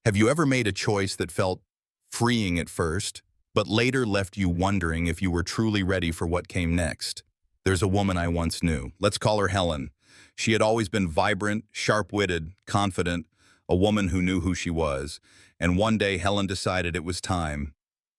Have you ever made a choice that felt freeing at first, but later left you wondering if you were truly ready for what came next? There's a woman I once knew. Let's call her Helen. She had always been vibrant, sharp-witted, confident, a woman who knew who she was. And one day Helen decided it was time.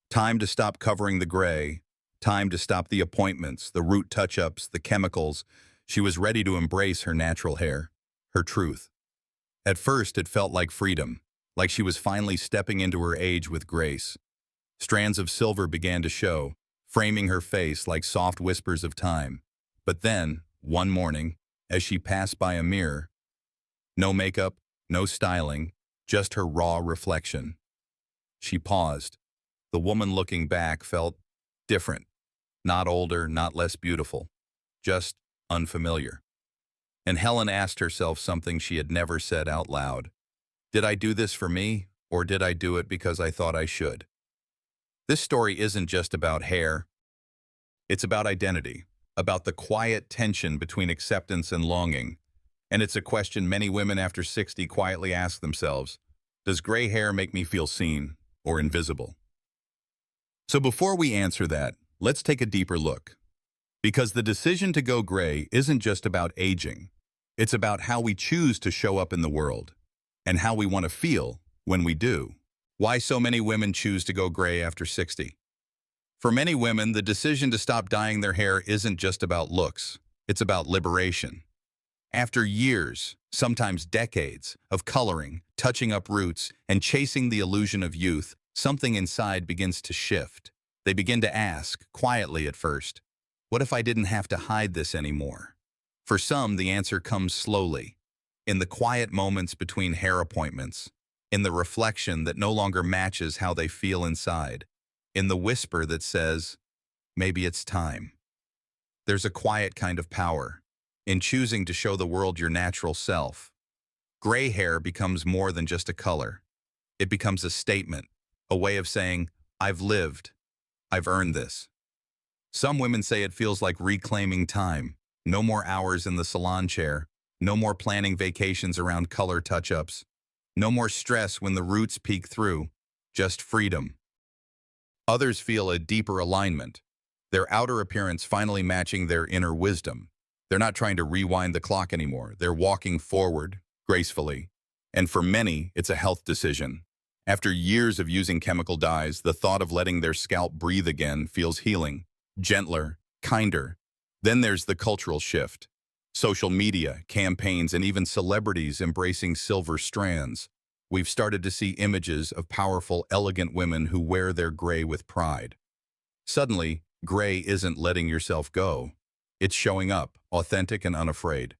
Time to stop covering the gray. Time to stop the appointments, the root touch-ups, the chemicals. She was ready to embrace her natural hair, her truth. At first, it felt like freedom, like she was finally stepping into her age with grace. Strands of silver began to show, framing her face like soft whispers of time. But then, one morning, as she passed by a mirror, no makeup, no styling, just her raw reflection. She paused. The woman looking back felt different. Not older, not less beautiful. Just unfamiliar. And Helen asked herself something she had never said out loud. Did I do this for me, or did I do it because I thought I should? This story isn't just about hair. It's about identity, about the quiet tension between acceptance and longing. And it's a question many women after 60 quietly ask themselves. Does gray hair make me feel seen or invisible? So before we answer that, let's take a deeper look. Because the decision to go gray isn't just about aging. It's about how we choose to show up in the world and how we want to feel when we do. Why so many women choose to go gray after 60? For many women, the decision to stop dyeing their hair isn't just about looks. It's about liberation. After years, sometimes decades, of coloring, touching up roots, and chasing the illusion of youth, something inside begins to shift. They begin to ask, quietly at first, what if I didn't have to hide this anymore? For some, the answer comes slowly, in the quiet moments between hair appointments, in the reflection that no longer matches how they feel inside, in the whisper that says, maybe it's time. There's a quiet kind of power in choosing to show the world your natural self. Gray hair becomes more than just a color. It becomes a statement, a way of saying, I've lived, I've earned this. Some women say it feels like reclaiming time. No more hours in the salon chair. No more planning vacations around color touch-ups. No more stress when the roots peek through. Just freedom. Others feel a deeper alignment. Their outer appearance finally matching their inner wisdom. They're not trying to rewind the clock anymore. They're walking forward, gracefully. And for many, it's a health decision. After years of using chemical dyes, the thought of letting their scalp breathe again feels healing, gentler, kinder. Then there's the cultural shift. Social media, campaigns, and even celebrities embracing silver strands. We've started to see images of powerful, elegant women who wear their gray with pride. Suddenly, gray isn't letting yourself go. It's showing up, authentic and unafraid.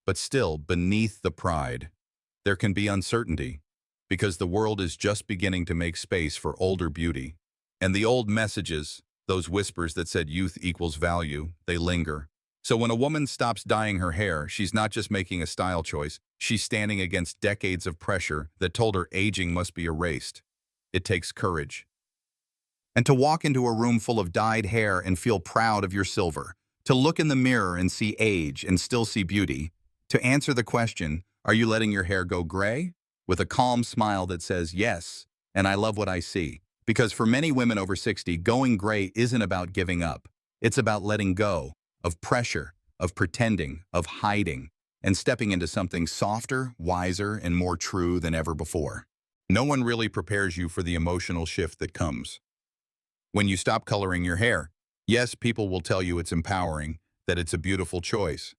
But still, beneath the pride, there can be uncertainty, because the world is just beginning to make space for older beauty. And the old messages, those whispers that said youth equals value, they linger. So when a woman stops dyeing her hair, she's not just making a style choice, she's standing against decades of pressure that told her aging must be erased. It takes courage. And to walk into a room full of dyed hair and feel proud of your silver, to look in the mirror and see age and still see beauty, to answer the question, are you letting your hair go gray? With a calm smile that says, yes, and I love what I see. Because for many women over 60, going gray isn't about giving up. It's about letting go of pressure, of pretending, of hiding, and stepping into something softer, wiser, and more true than ever before. No one really prepares you for the emotional shift that comes when you stop coloring your hair. Yes, people will tell you it's empowering, that it's a beautiful choice.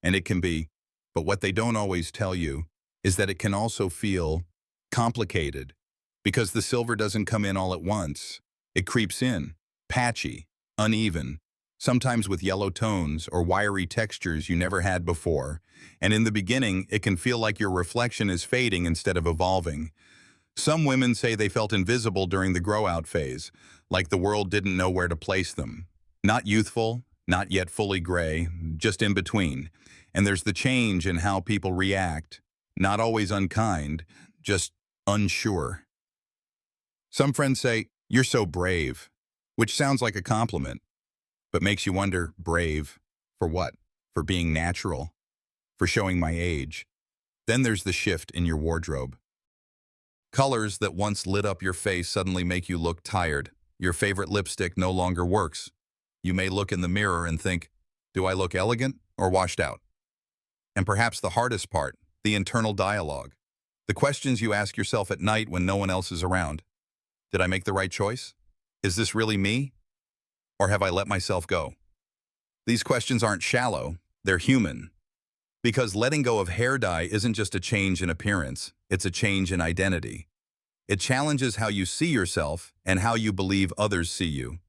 And it can be, but what they don't always tell you is that it can also feel complicated, because the silver doesn't come in all at once. It creeps in, patchy, uneven, sometimes with yellow tones or wiry textures you never had before. And in the beginning, it can feel like your reflection is fading instead of evolving. Some women say they felt invisible during the grow-out phase, like the world didn't know where to place them. Not youthful, not yet fully gray, just in between. And there's the change in how people react, not always unkind, just unsure. Some friends say, you're so brave, which sounds like a compliment, but makes you wonder, brave for what? For being natural? For showing my age? Then there's the shift in your wardrobe. Colors that once lit up your face suddenly make you look tired. Your favorite lipstick no longer works. You may look in the mirror and think, do I look elegant or washed out? And perhaps the hardest part, the internal dialogue. The questions you ask yourself at night when no one else is around. Did I make the right choice? Is this really me? Or have I let myself go? These questions aren't shallow, they're human. Because letting go of hair dye isn't just a change in appearance, it's a change in identity. It challenges how you see yourself and how you believe others see you.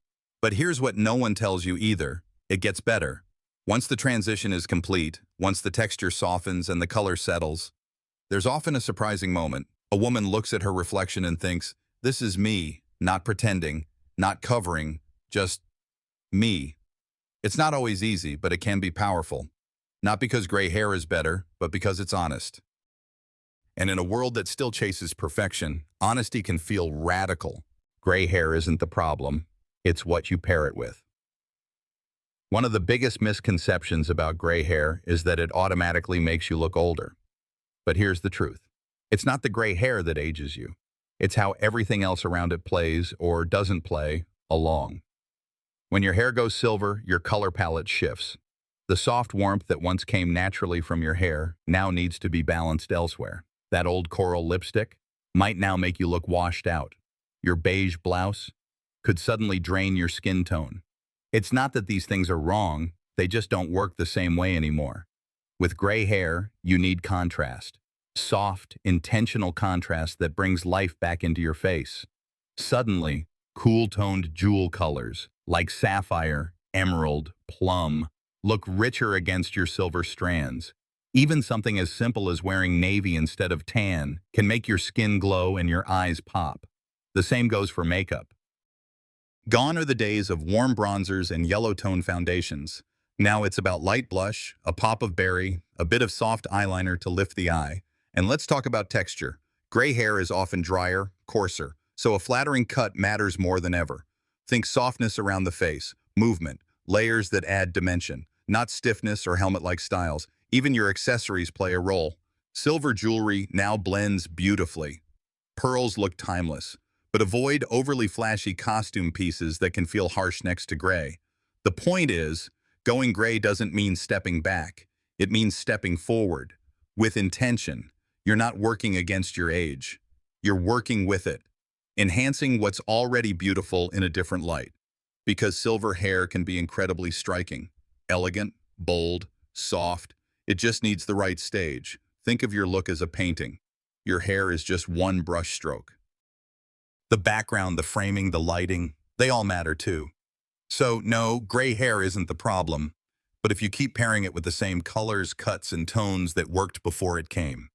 But here's what no one tells you either. It gets better. Once the transition is complete, once the texture softens and the color settles, there's often a surprising moment. A woman looks at her reflection and thinks, this is me, not pretending, not covering, just me. It's not always easy, but it can be powerful. Not because gray hair is better, but because it's honest. And in a world that still chases perfection, honesty can feel radical. Gray hair isn't the problem, it's what you pair it with. One of the biggest misconceptions about gray hair is that it automatically makes you look older. But here's the truth. It's not the gray hair that ages you. It's how everything else around it plays or doesn't play along. When your hair goes silver, your color palette shifts. The soft warmth that once came naturally from your hair now needs to be balanced elsewhere. That old coral lipstick might now make you look washed out. Your beige blouse could suddenly drain your skin tone. It's not that these things are wrong, they just don't work the same way anymore. With gray hair, you need contrast. Soft, intentional contrast that brings life back into your face. Suddenly, cool-toned jewel colors like sapphire, emerald, plum look richer against your silver strands. Even something as simple as wearing navy instead of tan can make your skin glow and your eyes pop. The same goes for makeup. Gone are the days of warm bronzers and yellow-tone foundations. Now it's about light blush, a pop of berry, a bit of soft eyeliner to lift the eye. And let's talk about texture. Gray hair is often drier, coarser, so a flattering cut matters more than ever. Think softness around the face, movement, layers that add dimension, not stiffness or helmet-like styles. Even your accessories play a role. Silver jewelry now blends beautifully. Pearls look timeless, but avoid overly flashy costume pieces that can feel harsh next to gray. The point is, going gray doesn't mean stepping back. It means stepping forward, with intention. You're not working against your age. You're working with it, enhancing what's already beautiful in a different light. Because silver hair can be incredibly striking, elegant, bold, soft. It just needs the right stage. Think of your look as a painting. Your hair is just one brush stroke. The background, the framing, the lighting, they all matter too. So no, gray hair isn't the problem. But if you keep pairing it with the same colors, cuts, and tones that worked before it came,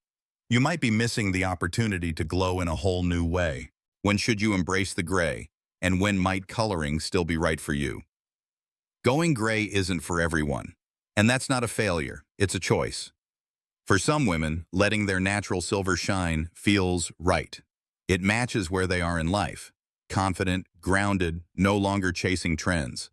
you might be missing the opportunity to glow in a whole new way. When should you embrace the gray? And when might coloring still be right for you? Going gray isn't for everyone. And that's not a failure, it's a choice. For some women, letting their natural silver shine feels right. It matches where they are in life. Confident, grounded, no longer chasing trends.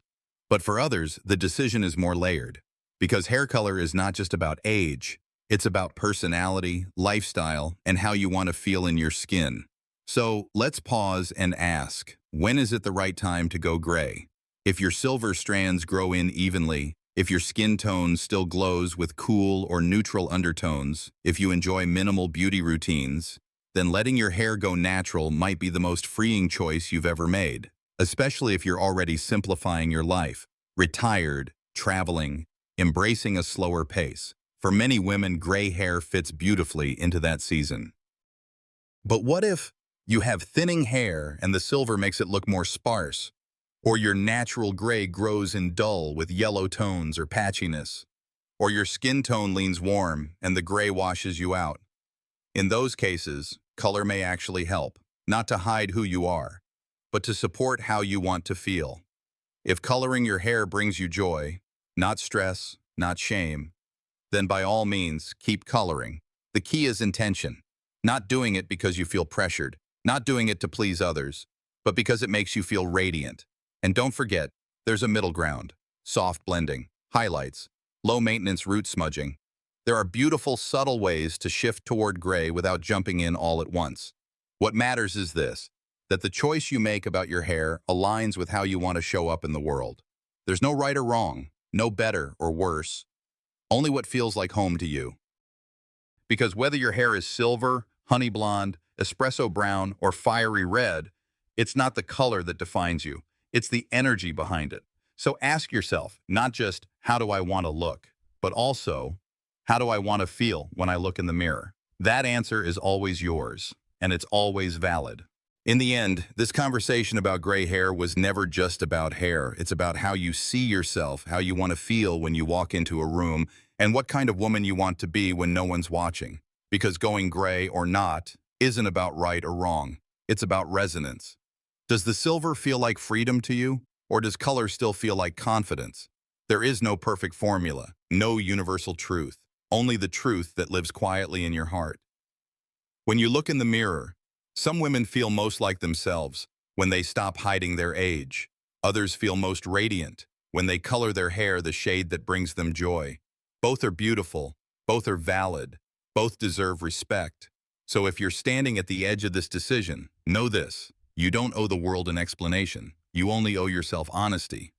But for others, the decision is more layered. Because hair color is not just about age, it's about personality, lifestyle, and how you want to feel in your skin. So let's pause and ask, when is it the right time to go gray? If your silver strands grow in evenly, if your skin tone still glows with cool or neutral undertones, if you enjoy minimal beauty routines, then letting your hair go natural might be the most freeing choice you've ever made, especially if you're already simplifying your life, retired, traveling, embracing a slower pace. For many women, gray hair fits beautifully into that season. But what if you have thinning hair and the silver makes it look more sparse? Or your natural gray grows in dull with yellow tones or patchiness. Or your skin tone leans warm and the gray washes you out. In those cases, color may actually help, not to hide who you are, but to support how you want to feel. If coloring your hair brings you joy, not stress, not shame, then by all means, keep coloring. The key is intention. Not doing it because you feel pressured, not doing it to please others, but because it makes you feel radiant. And don't forget, there's a middle ground. Soft blending, highlights, low-maintenance root smudging. There are beautiful, subtle ways to shift toward gray without jumping in all at once. What matters is this, that the choice you make about your hair aligns with how you want to show up in the world. There's no right or wrong, no better or worse, only what feels like home to you. Because whether your hair is silver, honey blonde, espresso brown, or fiery red, it's not the color that defines you. It's the energy behind it. So ask yourself, not just, how do I want to look, but also, how do I want to feel when I look in the mirror? That answer is always yours, and it's always valid. In the end, this conversation about gray hair was never just about hair. It's about how you see yourself, how you want to feel when you walk into a room, and what kind of woman you want to be when no one's watching. Because going gray or not isn't about right or wrong. It's about resonance. Does the silver feel like freedom to you, or does color still feel like confidence? There is no perfect formula, no universal truth, only the truth that lives quietly in your heart. When you look in the mirror, some women feel most like themselves when they stop hiding their age. Others feel most radiant when they color their hair the shade that brings them joy. Both are beautiful, both are valid, both deserve respect. So if you're standing at the edge of this decision, know this: you don't owe the world an explanation. You only owe yourself honesty.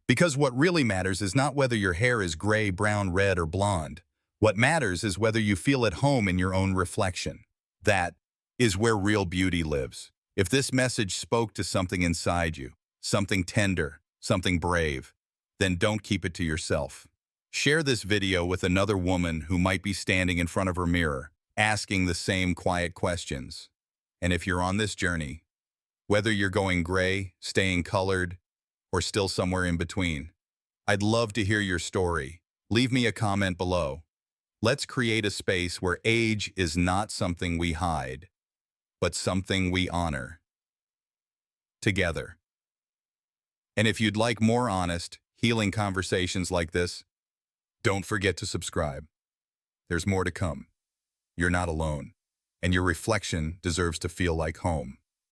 Because what really matters is not whether your hair is gray, brown, red, or blonde. What matters is whether you feel at home in your own reflection. That is where real beauty lives. If this message spoke to something inside you, something tender, something brave, then don't keep it to yourself. Share this video with another woman who might be standing in front of her mirror, asking the same quiet questions. And if you're on this journey, whether you're going gray, staying colored, or still somewhere in between, I'd love to hear your story. Leave me a comment below. Let's create a space where age is not something we hide, but something we honor together. And if you'd like more honest, healing conversations like this, don't forget to subscribe. There's more to come. You're not alone, and your reflection deserves to feel like home.